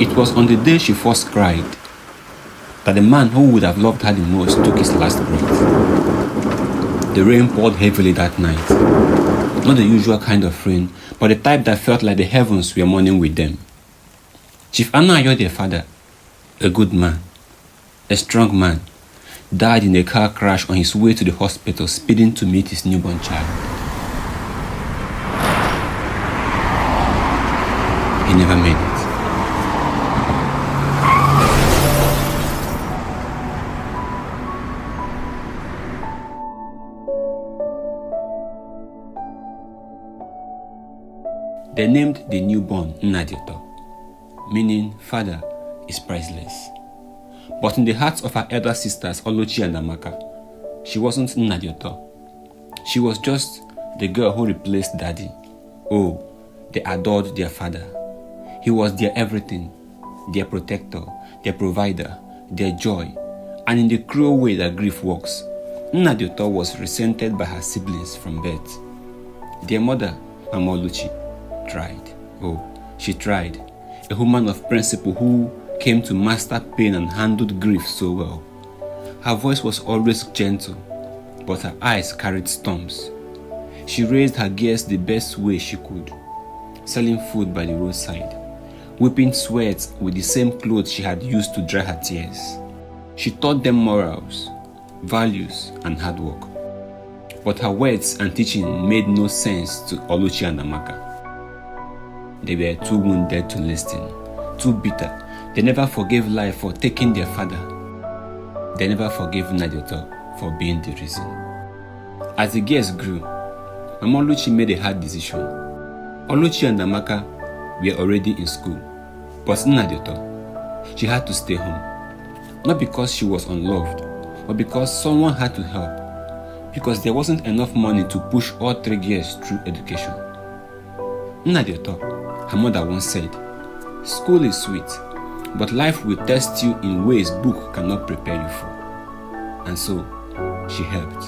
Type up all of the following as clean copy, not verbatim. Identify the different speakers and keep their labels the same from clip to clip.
Speaker 1: It was on the day she first cried that the man who would have loved her the most took his last breath. The rain poured heavily that night. Not the usual kind of rain, but the type that felt like the heavens were mourning with them. Chief Nnadiuto, father, a good man, a strong man, died in a car crash on his way to the hospital speeding to meet his newborn child. He never made it. They named the newborn Nnadiuto, meaning father is priceless. But in the hearts of her elder sisters Oluchi and Amaka, she wasn't Nnadiuto. She was just the girl who replaced daddy. Oh, they adored their father. He was their everything, their protector, their provider, their joy. And in the cruel way that grief works, Nnadiuto was resented by her siblings from birth. Their mother, Mama Oluchi, tried. Oh, she tried. A woman of principle who came to master pain and handled grief so well. Her voice was always gentle, but her eyes carried storms. She raised her girls the best way she could, selling food by the roadside, wiping sweat with the same clothes she had used to dry her tears. She taught them morals, values, and hard work. But her words and teaching made no sense to Oluchi and Amaka. They were too wounded to listen, too bitter. They never forgave life for taking their father. They never forgave Nnadiuto for being the reason. As the years grew, Mama Oluchi made a hard decision. Oluchi and Amaka were already in school, but Nnadiuto, she had to stay home. Not because she was unloved, but because someone had to help. Because there wasn't enough money to push all 3 girls through education. Nnadiuto, her mother once said, "School is sweet, but life will test you in ways book cannot prepare you for." And so, she helped.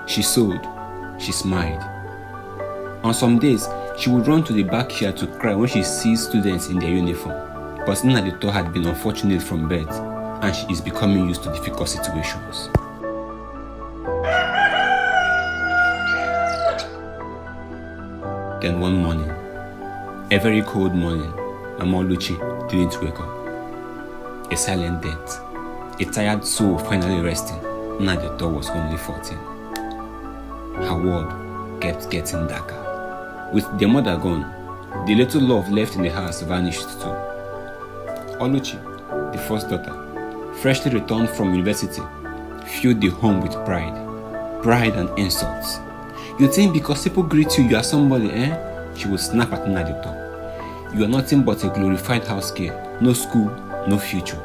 Speaker 1: She sewed, she smiled. On some days, she would run to the backyard to cry when she sees students in their uniform. But Nnadiuto had been unfortunate from birth, and she is becoming used to difficult situations. Then one morning, a very cold morning, Mama Oluchi didn't wake up. A silent death, a tired soul finally resting. Nnadiuto was only 14. Her world kept getting darker. With their mother gone, the little love left in the house vanished too. Oluchi, the first daughter, freshly returned from university, filled the home with pride and insults. You think because people greet you, you are somebody, eh? She would snap at Nnadiuto. You are nothing but a glorified house girl, no school, no future.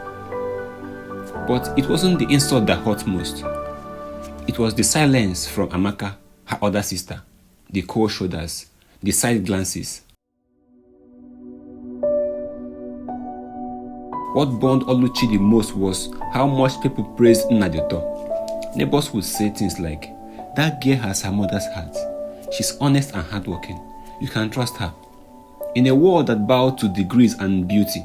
Speaker 1: But it wasn't the insult that hurt most. It was the silence from Amaka, her other sister, the cold shoulders, the side glances. What burned Oluchi the most was how much people praised Nnadiuto. Neighbors would say things like, "That girl has her mother's heart. She's honest and hardworking. You can trust her." In a world that bowed to degrees and beauty,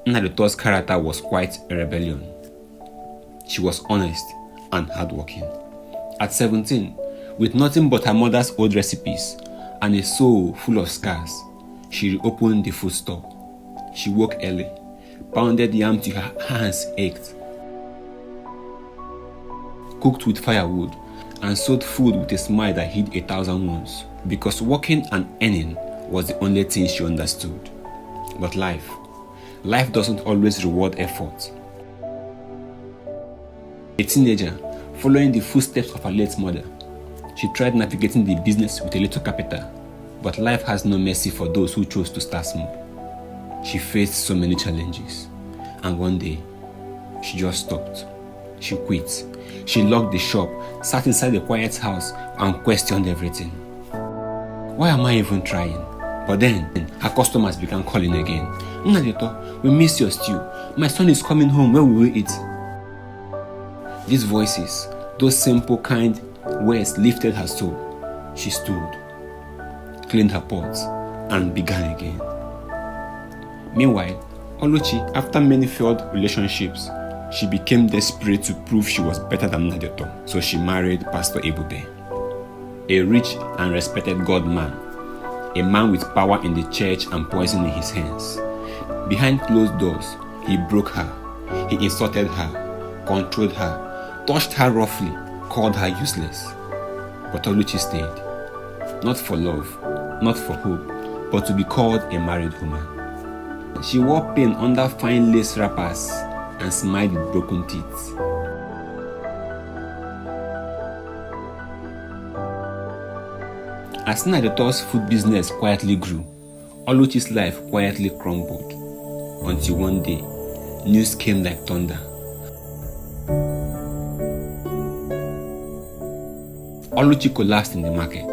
Speaker 1: Nnadiuto's character was quite a rebellion. She was honest and hardworking. At 17, with nothing but her mother's old recipes and a soul full of scars, she reopened the food store. She woke early, pounded yam till her hands ached, cooked with firewood, and sold food with a smile that hid 1,000 wounds, because working and earning was the only thing she understood. But life doesn't always reward effort. A teenager, following the footsteps of her late mother, she tried navigating the business with a little capital, but life has no mercy for those who chose to start small. She faced so many challenges, and one day, she just stopped. She quit. She locked the shop, sat inside the quiet house, and questioned everything. Why am I even trying? But then, her customers began calling again. "Nnadiuto, we miss your stew. My son is coming home. When will we eat?" These voices, those simple, kind words lifted her soul. She stood, cleaned her pots, and began again. Meanwhile, Oluchi, after many failed relationships, she became desperate to prove she was better than Nnadiuto, so she married Pastor Ebube, a rich and respected God man, a man with power in the church and poison in his hands. Behind closed doors, he broke her, he insulted her, controlled her, touched her roughly, called her useless. But Oluchi stayed, not for love, not for hope, but to be called a married woman. She wore pain under fine lace wrappers and smiled with broken teeth. As Nnadiuto's food business quietly grew, Oluchi's life quietly crumbled, until one day, news came like thunder. Oluchi collapsed in the market.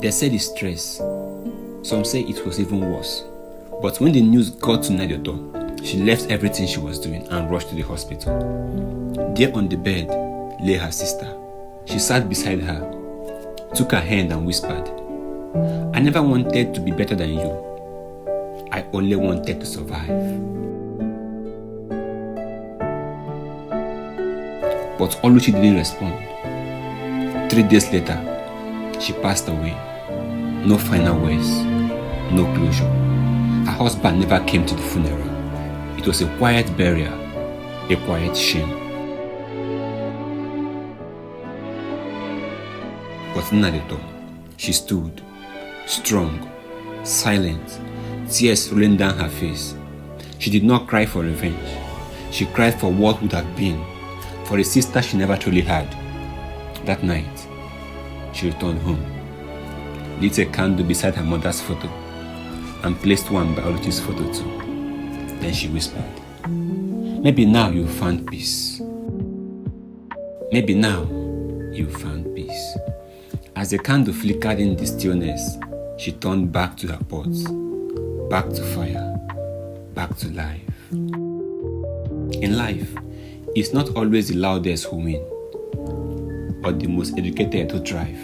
Speaker 1: They said it's stress. Some say it was even worse. But when the news got to Nnadiuto, she left everything she was doing and rushed to the hospital. There on the bed lay her sister. She sat beside her, took her hand and whispered, "I never wanted to be better than you. I only wanted to survive." But Oluchi didn't respond. 3 days later, she passed away. No final words, no closure. Her husband never came to the funeral. It was a quiet burial, a quiet shame. But Nnadiuto, she stood, strong, silent, tears rolling down her face. She did not cry for revenge. She cried for what would have been, for a sister she never truly had. That night, she returned home, lit a candle beside her mother's photo, and placed one by Oluchi's photo too. Then she whispered, "Maybe now you found peace. Maybe now you found peace." As the candle flickered in the stillness, she turned back to her pots, back to fire, back to life. In life, it's not always the loudest who win, but the most educated who thrive.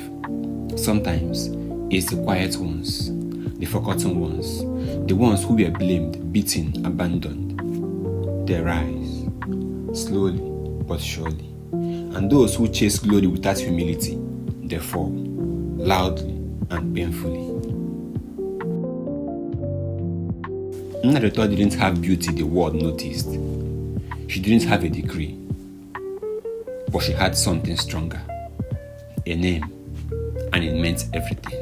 Speaker 1: Sometimes, it's the quiet ones, the forgotten ones, the ones who were blamed, beaten, abandoned. They rise, slowly but surely. And those who chase glory without humility, they fall, loudly and painfully. Nnadiuto didn't have beauty the world noticed. She didn't have a degree, but she had something stronger, a name, and it meant everything.